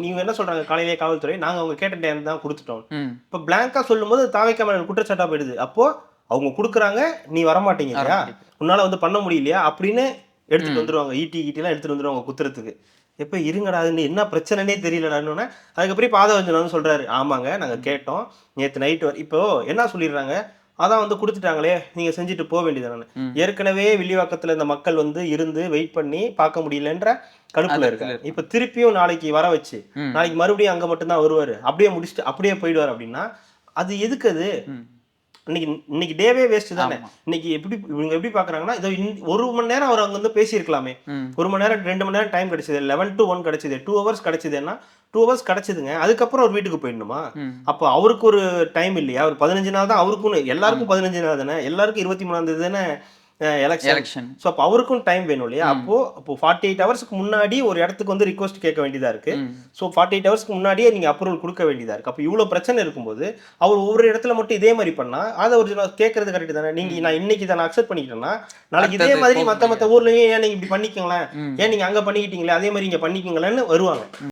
நீங்க என்ன சொல்றாங்க காலையிலேயே காவல்துறை நாங்க அவங்க கேட்ட டைம் தான் கொடுத்துட்டோம். ம். இப்ப பிளாங்கா சொல்லும்போது தாவேக்கா மேல குற்றச்சாட்டா போயிடுது. அப்போ அவங்க குடுக்குறாங்க, நீ வரமாட்டீங்க இல்லையா? உன்னால வந்து பண்ண முடியலையா? அப்படின்னு எடுத்துட்டு வந்துருவாங்க. ஈட்டிலாம் எடுத்துட்டு வந்துருவாங்க குத்துறதுக்கு. எப்ப இருங்கடா அது என்ன பிரச்சனைனே தெரியலடான்னு அதுக்கப்புறம் இப்ப ஆதவர்ஜுன் வந்து சொல்றாரு. ஆமாங்க நாங்க கேட்டோம். நேத்து நைட் இப்போ என்ன சொல்லிடுறாங்க? அதான் வந்து குடுத்துட்டாங்களே, நீங்க செஞ்சுட்டு போ வேண்டியதுதானே. ஏற்கனவே வில்லிவாக்கத்துல இந்த மக்கள் வந்து இருந்து வெயிட் பண்ணி பார்க்க முடியலன்ற கடுப்புல இருக்காங்க. இப்ப திருப்பியும் நாளைக்கு வர வச்சு, நாளைக்கு மறுபடியும் அங்க மட்டும் தான் வருவாரு. அப்படியே முடிச்சுட்டு அப்படியே போயிடுவாரு அப்படின்னா, அது எதுக்கு அது? இன்னைக்கு டேவே வேஸ்ட் தானே. இன்னைக்கு இவங்க எப்படி பாக்குறாங்கன்னா, இதோ 1 மணி நேரம் அவர் அங்க வந்து பேசியிருக்கலாமே. 1 மணி நேரம் 2 மணி நேரம் டைம் கிடைச்சது. 11 to 1 கிடைச்சது. 2 ஹவர்ஸ் கிடைச்சதுன்னா 2 ஹவர்ஸ் கிடைச்சதுங்க. அதுக்கப்புறம் அவர் வீட்டுக்கு போயிடணுமா? அப்போ அவருக்கு ஒரு டைம் இல்லையா? ஒரு 15 நாள் தான் அவருக்கும் எல்லாருக்கும் 15 நாள் தானே. எல்லாருக்கும் 23ஆம் தேதி தானே எலெக்ஷன். ஸோ அப்போ அவருக்கும் டைம் வேணும் இல்லையா? அப்போ 48 ஹவர்ஸ்க்கு முன்னாடி ஒரு இடத்துக்கு வந்து ரிக்வஸ்ட் கேட்க வேண்டியதா இருக்கு. ஸோ 48 ஹவர்ஸ்க்கு முன்னாடியே நீங்க அப்ரூவல் கொடுக்க வேண்டியதா இருக்கு. அப்போ இவ்வளவு பிரச்சனை இருக்கும்போது அவர் ஒவ்வொரு இடத்துல மட்டும் இதே மாதிரி பண்ணா அதை ஒரு கேட்கறது கரெக்ட் தானே. நீங்க நான் இன்னைக்கு தான் அக்செப்ட் பண்ணிக்கிட்டேன்னா நாளைக்கு இதே மாதிரி மத்த ஊர்லயும் ஏன் நீங்க இப்படி பண்ணிக்கங்களேன், ஏன் நீங்க அங்க பண்ணிக்கிட்டீங்களே அதே மாதிரி இங்க பண்ணிக்கங்களேன்னு வருவாங்க.